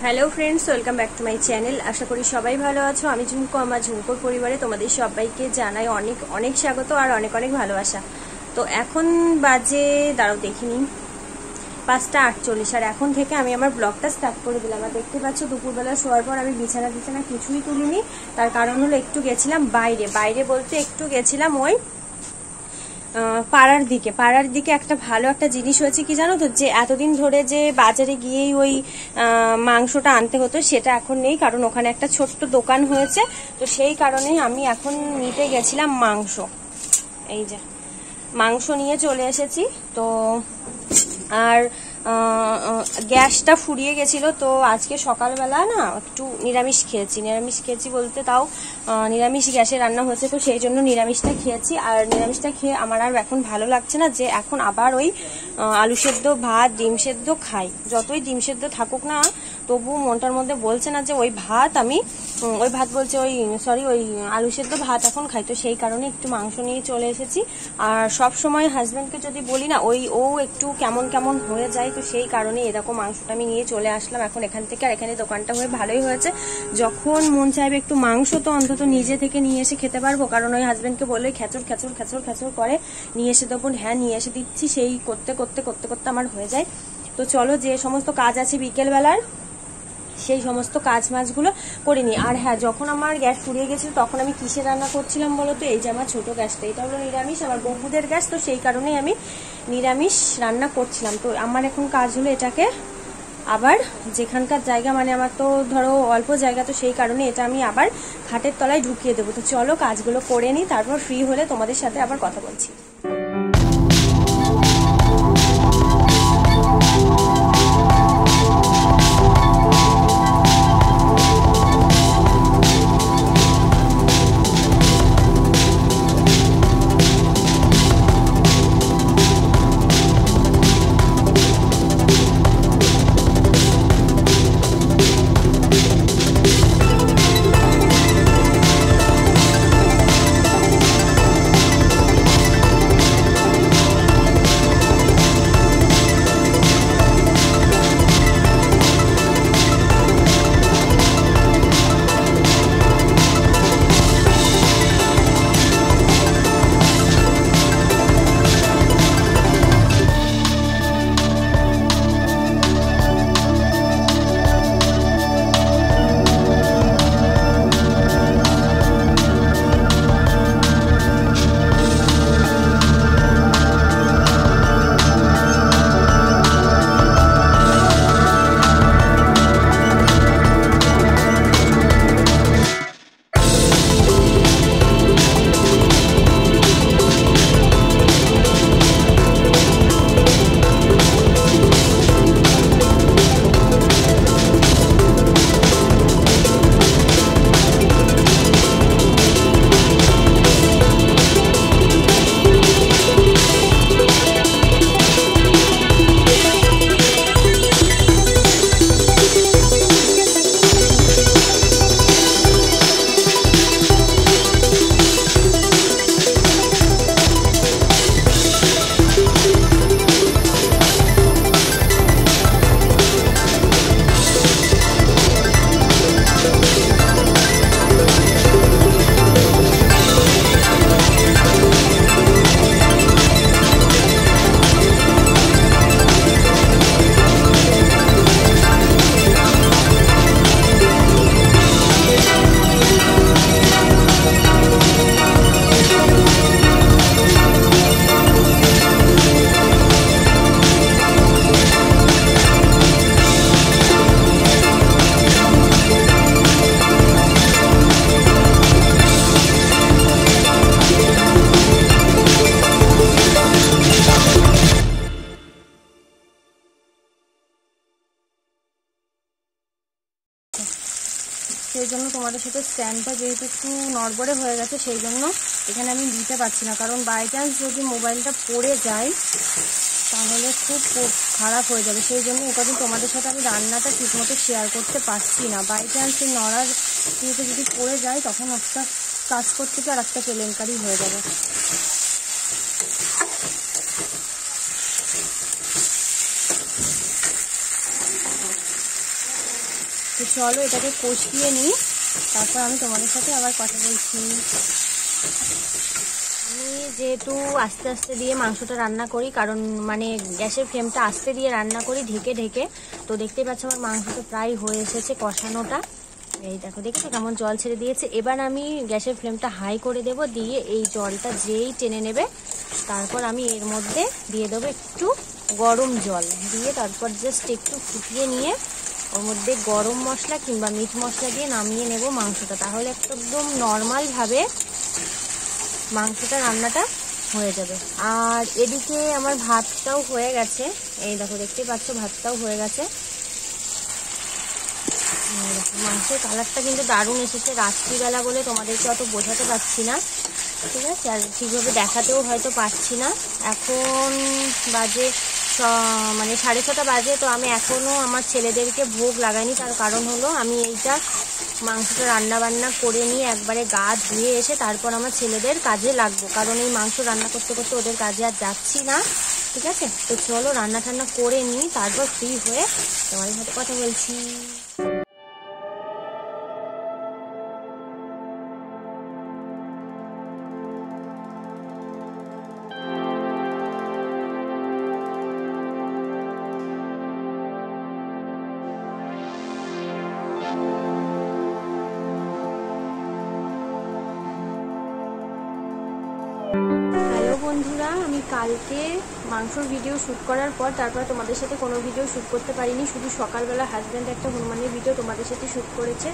Hello friends, welcome back to my channel. আশা করি সবাই ভালো আছো। আমি ঝুমকো, আমার ঝুমকোর পরিবারে তোমাদের সবাইকে জানাই অনেক অনেক স্বাগত আর অনেক অনেক ভালোবাসা। তো এখন বাজে দাঁড়াও দেখিনি 5টা 48, আর এখন থেকে আমি আমার ব্লগটা স্টার্ট করে দিলাম। আর দেখতে পাচ্ছ দুপুরবেলা শোয়ার পর আমি বিছানা কিছুই তুলিনি। তার কারণ হলো একটু গেছিলাম বাইরে বলতে একটু গেছিলাম ওই পাড়ার দিকে একটা ভালো একটা জিনিস হয়েছে কি জানো তো, যে এতদিন ধরে যে বাজারে গিয়েই ওই মাংসটা আনতে হতো সেটা এখন নেই, কারণ ওখানে একটা ছোট্ট দোকান হয়েছে। তো সেই কারণেই আমি এখন নিতে গেছিলাম মাংস। এই যে মাংস নিয়ে চলে এসেছি। তো আর গ্যাসটা ফুরিয়ে গেছিল, তো আজকে সকালবেলা না একটু নিরামিষ খেয়েছি বলতে তাও নিরামিষ গ্যাসে রান্না হয়েছে, তো সেই জন্য নিরামিষটা খেয়েছি। আর নিরামিষটা খেয়ে আমার আর এখন ভালো লাগছে না যে এখন আবার ওই আলু সেদ্ধ ভাত ডিম সেদ্ধ খাই। যতই ডিম সেদ্ধ থাকুক না তবু মনটার মধ্যে বলছে না যে ওই আলু সেদ্ধ ভাত এখন খাই। তো সেই কারণে একটু মাংস নিয়ে চলে এসেছি। আর সব সময় হাজবেন্ডকে যদি বলি না ও একটু কেমন কেমন হয়ে যায়, তো সেই কারণে এরকম মাংসটা আমি নিয়ে চলে আসলাম এখন এখান থেকে। আর এখানে দোকানটা হয়ে ভালোই হয়েছে, যখন মন চাইবে একটু মাংস তো অন্তত নিজে থেকে নিয়ে এসে খেতে পারবো। কারণ ওই হাজবেন্ডকে বললে খেচর করে নিয়ে এসে দেবো, হ্যাঁ নিয়ে এসে দিচ্ছি, সেই করতে আমার হয়ে যায়। তো চলো, যে সমস্ত কাজ আছে বিকেল বেলার সেই সমস্ত কাজ মাছগুলো করে নিই। আর হ্যাঁ, যখন আমার গ্যাস ফুরিয়ে গেছিল তখন আমি কিসে রান্না করছিলাম বলো তো? এই যে আমার ছোট গ্যাসটা, এটা হলো নিরামিষ, আমার বৌদের গ্যাস, তো সেই কারণেই আমি নিরামিষ রান্না করছিলাম। তো আমার এখন কাজ হলো এটাকে আবার যেখানকার জায়গা, মানে আমার তো ধরো অল্প জায়গা, তো সেই কারণে এটা আমি আবার খাটের তলায় ঢুকিয়ে দেবো। তো চলো কাজগুলো করে নিই, তারপর ফ্রি হলে তোমাদের সাথে আবার কথা বলছি। সেই জন্য তোমাদের সাথে স্ট্যান্ডটা যেহেতু একটু নড়বড়ে হয়ে গেছে, সেই জন্য এখানে আমি দিতে পারছি না। কারণ বাই চান্স যদি মোবাইলটা পড়ে যায় তাহলে খুব খারাপ হয়ে যাবে। সেই জন্য একদিন তোমাদের সাথে আমি রান্নাটা ঠিকমতো শেয়ার করতে পারছি না। বাই চান্স এই নড়ার ইয়েতে যদি পড়ে যায় তখন একটা কাজ করতে আর একটা কেলেঙ্কারি হয়ে যাবে। তো চলো এটাকে কষিয়ে নিই, তারপর আমি তোমাদের সাথে আবার কথা বলছি। আমি যেহেতু আস্তে আস্তে দিয়ে মাংসটা রান্না করি, কারণ মানে গ্যাসের ফ্লেমটা আস্তে দিয়ে রান্না করি ঢেকে ঢেকে, তো দেখতেই পাচ্ছ আমার মাংসটা প্রায় হয়ে এসেছে কষানোটা। এই দেখো, দেখেছো কেমন জল ছেড়ে দিয়েছে। এবার আমি গ্যাসের ফ্লেমটা হাই করে দেব, দিয়ে এই জলটা যেই টেনে নেবে তারপর আমি এর মধ্যে দিয়ে দেবো একটু গরম জল, দিয়ে তারপর জাস্ট একটু ফুটিয়ে নিয়ে ওর মধ্যে গরম মশলা কিংবা মিট মশলা দিয়ে নামিয়ে নেব মাংসটা। তাহলে একদম নর্মালভাবে মাংসটা রান্নাটা হয়ে যাবে। আর এদিকে আমার ভাতটাও হয়ে গেছে, এই দেখো দেখতেই পাচ্ছ ভাতটাও হয়ে গেছে। মাংসের কালারটা কিন্তু দারুণ এসেছে, রাত্রিবেলা বলে তোমাদেরকে অত বোঝাতে পারছি না, ঠিক আছে, আর ঠিকভাবে দেখাতেও হয়তো পারছি না। এখন বাজে মানে 6:30 বাজে, তো আমি এখনও আমার ছেলেদেরকে ভোগ লাগাইনি। তার কারণ হলো আমি এইটা মাংসটা রান্না বান্না করে নিয়ে একবারে গা ধুয়ে এসে তারপর আমার ছেলেদের কাজে লাগবো, কারণ এই মাংস রান্না করতে করতে ওদের কাজে আর যাচ্ছি না, ঠিক আছে। তো চলো রান্না টান্না করে নিই, তারপর ফ্রি হয়ে তোমাদের সাথে কথা বলছি। হ্যালো বন্ধুরা, আমি কালকে মাংসর ভিডিও শ্যুট করার পর তারপর তোমাদের সাথে কোনো ভিডিও শ্যুট করতে পারিনি, শুধু সকালবেলা হাজব্যান্ড একটা হনুমানের ভিডিও তোমাদের সাথে শ্যুট করেছে,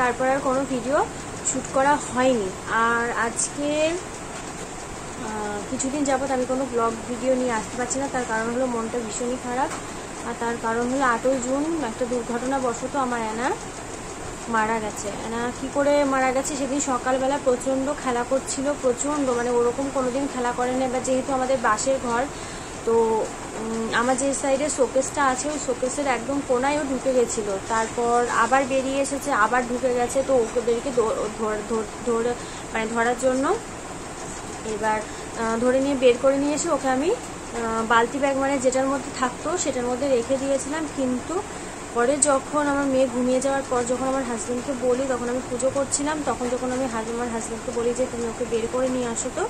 তারপর আর কোনো ভিডিও শ্যুট করা হয়নি। আর আজকে কিছুদিন যাবৎ আমি কোনো ব্লগ ভিডিও নিয়ে আসতে পারছি না, তার কারণ হলো মনটা ভীষণই খারাপ। আর তার কারণ হলো 8ই জুন একটা দুর্ঘটনাবশত আমার অ্যানা মারা গেছে। না কি করে মারা গেছে, সেদিন সকালবেলা প্রচণ্ড খেলা করছিল, প্রচণ্ড মানে ওরকম কোনোদিন খেলা করে না। এবার যেহেতু আমাদের বাসের ঘর, তো আমার যে সাইডে শোকেসটা আছে ওই শোকেসের একদম কোনায় ও ঢুকে গেছিলো, তারপর আবার বেরিয়ে এসেছে, আবার ঢুকে গেছে। তো ওদেরকে মানে ধরার জন্য এবার ধরে নিয়ে বের করে নিয়ে এসে ওকে আমি বালতি ব্যাগ মানে যেটার মধ্যে থাকতো সেটার মধ্যে রেখে দিয়েছিলাম। কিন্তু পরে যখন আমার মেয়ে ঘুমিয়ে যাওয়ার পর যখন আমার হাজব্যান্ডকে বলি, তখন আমি পুজো করছিলাম, তখন যখন আমি আমার হাজব্যান্ডকে বলি যে তুমি ওকে বের করে নিয়ে আসো, তো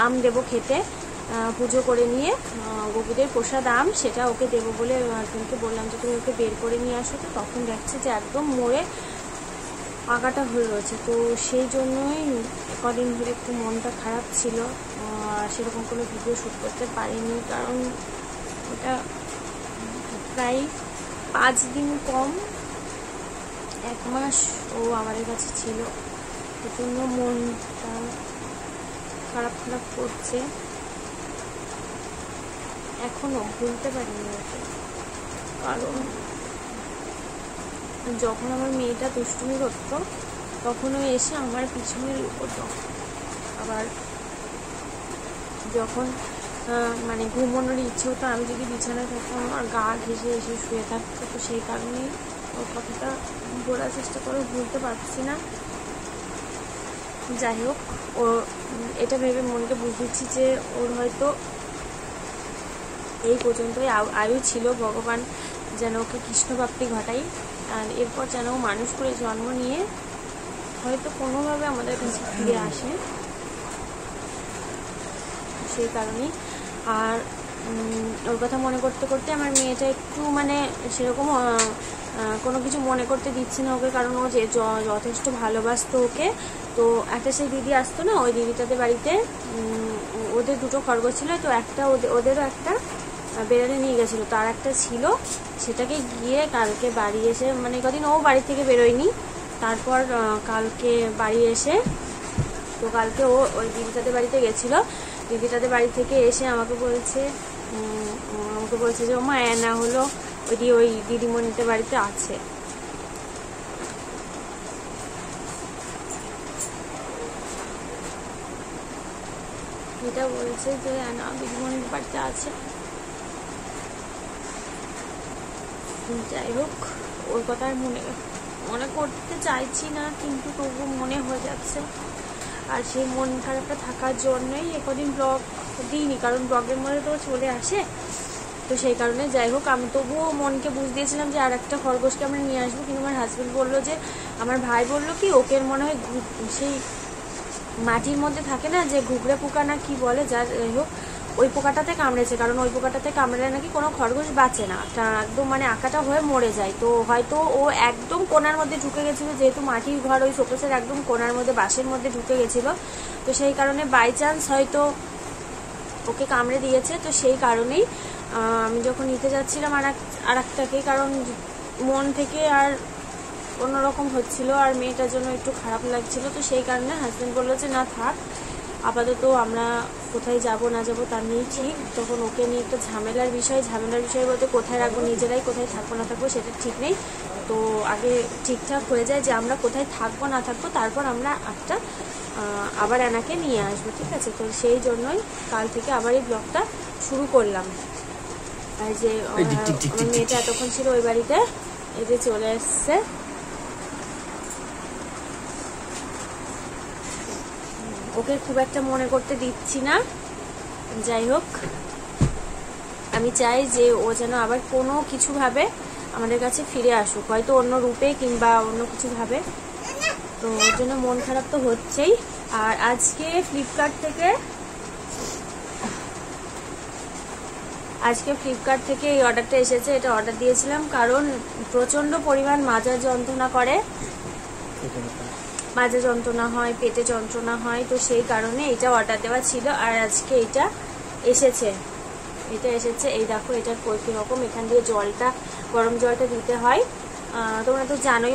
আম দেবো খেতে, পুজো করে নিয়ে গরুদের প্রসাদ আম সেটা ওকে দেবো বলে হাজব্যান্ডকে বললাম যে তুমি ওকে বের করে নিয়ে আসো, তো তখন দেখছে যে একদম মরে আগাটা হয়ে রয়েছে। তো সেই জন্যই কদিন ধরে একটু মনটা খারাপ ছিল, সেরকম কোনো ভিডিও শ্যুট করতে পারিনি, কারণ ওটা প্রায় 5 দিন কম 1 মাস ও আমাদের কাছে ছিল, প্রচণ্ড মনটা খারাপ খারাপ করছে, এখনো ভুলতে পারিনি ওকে। কারণ যখন আমার মেয়েটা দুষ্টুমি করতো তখন ও এসে আমার পিছনে লুকোতো, আবার যখন মানে ঘুমানোর ইচ্ছে হতো আমি যদি বিছানায় থাকতাম আমার গা ঘেঁষে এসে শুয়ে থাকতো। তো সেই কারণেই ওর কথাটা বলার চেষ্টা করে ভুলতে পারছি না। যাই হোক, ও এটা ভেবে মনকে বুঝেছি যে ওর হয়তো এই পর্যন্তই আয়ু ছিল, ভগবান যেন ওকে কৃষ্ণপ্রাপ্তি ঘটাই, আর এরপর যেন মানুষ করে জন্ম নিয়ে হয়তো কোনোভাবে আমাদের কাছে ফিরে আসে, সেই কারণেই। আর ওর কথা মনে করতে করতে আমার মেয়েটা একটু মানে সেরকম কোনো কিছু মনে করতে দিচ্ছে না ওকে, কারণ ও যে যথেষ্ট ভালোবাসতো ওকে। তো একটা সেই দিদি আসতো না, ওই দিদিটাদের বাড়িতে ওদের 2টো খরগোশ ছিল, তো একটা ওদেরও একটা বেড়ালে নিয়ে গেছিলো, তার একটা ছিল, সেটাকে গিয়ে কালকে বাড়ি এসে মানে কদিন ও বাড়ি থেকে বেরোয়নি, তারপর কালকে বাড়ি এসে, তো কালকে ও ওই দিদিটাদের বাড়িতে গেছিলো, দিদিটাদের বাড়ি থেকে এসে আমাকে বলছে যে ও মা অ্যানা হলো ওই দিদিমণিদের বাড়িতে আছে। এটা বলছে যে অ্যানা দিদিমণির বাড়িতে আছে। যাই হোক, ওর কথা আর মনে করতে চাইছি না, কিন্তু তবু মনে হয়ে যাচ্ছে। আর সেই মন খারাপটা থাকার জন্যই একদিন ব্লগ দিইনি, কারণ ব্লগের মধ্যে তো চলে আসে, তো সেই কারণে যাই হোক আমি তবুও মনকে বুঝ দিয়েছিলাম যে আর একটা খরগোশকে আমরা নিয়ে আসবো, কিন্তু আমার হাজব্যান্ড বললো যে, আমার ভাই বললো কি ওকে মনে হয় সেই মাটির মধ্যে থাকে না যে ঘুগড়ে পোকা না কি বলে, যার হোক ওই পোকাটাতে কামড়েছে, কারণ ওই পোকাটাতে কামড়ালে নাকি কোনো খরগোশ বাঁচে না, একদম মানে আঁকাটা হয়ে মরে যায়। তো হয়তো ও একদম কোনার মধ্যে ঢুকে গেছিলো, যেহেতু মাটির ঘর ওই শোকেসের একদম কোনার মধ্যে বাঁশের মধ্যে ঢুকে গেছিলো, তো সেই কারণে বাই চান্স হয়তো ওকে কামড়ে দিয়েছে। তো সেই কারণেই আমি যখন নিতে যাচ্ছিলাম আর একটাকে, কারণ মন থেকে আর অন্যরকম হচ্ছিল আর মেয়েটার জন্য একটু খারাপ লাগছিল, তো সেই কারণে হাজব্যান্ড বললো যে না থাক, আপাতত আমরা কোথায় যাব না যাব তার নিয়ে ঠিক। তখন ওকে নিয়ে একটা ঝামেলার বিষয় বলতে কোথায় রাখবো নিজেরাই, কোথায় থাকবো না থাকবো সেটা ঠিক নেই। তো আগে ঠিকঠাক হয়ে যায় যে আমরা কোথায় থাকবো না থাকবো, তারপর আমরা একটা আবার এনাকে নিয়ে আসবো, ঠিক আছে। তো সেই জন্যই কাল থেকে আবার এই ব্লগটা শুরু করলাম। আর যে আমার মেয়েটা এতক্ষণ ছিল ওই বাড়িতে, এই যে চলে এসছে, ওকে খুব একটা মনে করতে দিচ্ছি না। যাই হোক আমি চাই যে ও যেন আবার কোনো কিছু ভাবে আমাদের কাছে ফিরে আসুক, হয়তো অন্য রূপে কিংবা অন্য কিছু ভাবে, তো ওর জন্য মন খারাপ তো হচ্ছেই। আর আজকে ফ্লিপকার্ট থেকে এই অর্ডারটা এসেছে। এটা অর্ডার দিয়েছিলাম কারণ প্রচন্ড পরিমাণ মাজা যন্ত্রণা হয়, পেটে যন্ত্রণা হয়, তো সেই কারণে এটা অর্ডার দেওয়া ছিল। আর আজকে এটা এসেছে, এই দেখো এটার কিরকম, এখান দিয়ে গরম জলটা দিতে হয়। তোমরা তো জানোই,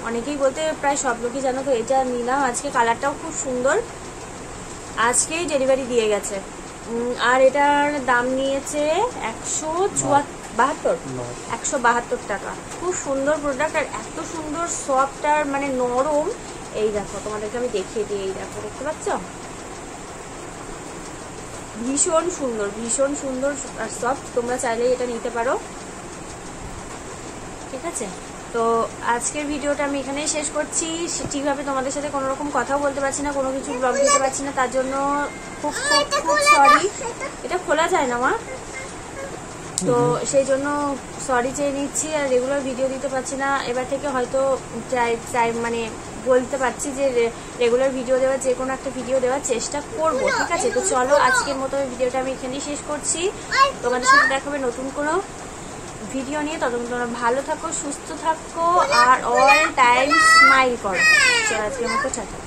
অনেকেই বলতে প্রায় সব লোকই জানো। তো এটা নিলাম আজকে, কালারটাও খুব সুন্দর, আজকেই ডেলিভারি দিয়ে গেছে। আর এটার দাম নিয়েছে 172 টাকা। খুব সুন্দর প্রোডাক্ট, আর এত সুন্দর সফট আর মানে নরম। এই দেখো তোমাদেরকে আমি দেখিয়ে দিই, এই দেখো দেখতে পাচ্ছ, ভীষণ সুন্দর আর সফট। তোমরা চাইলে এটা নিতে পারো, ঠিক আছে। তো আজকের ভিডিওটা আমি এখানেই শেষ করছি। ঠিকভাবে তোমাদের সাথে কোনো রকম কথাও বলতে পারছি না, কোনো কিছু ব্লগ দিতে পারছি না, তার জন্য খুব সরি। এটা খোলা যায় না মা, তো সেই জন্য সরি চেয়ে নিচ্ছি। আর রেগুলার ভিডিও দিতে পারছি না, এবার থেকে হয়তো মানে বলতে পারছি যে রেগুলার ভিডিও দেওয়ার, যে কোনো একটা ভিডিও দেওয়ার চেষ্টা করব, ঠিক আছে। তো চলো আজকের মতো ভিডিওটা আমি এখানেই শেষ করছি। তোমাদের সাথে দেখাবে নতুন কোনো ভিডিও নিয়ে। ততক্ষণ তোমরা ভালো থাকো, সুস্থ থাকো আর অল টাইম স্মাইল করো। চলো আজকের মতো টাটা।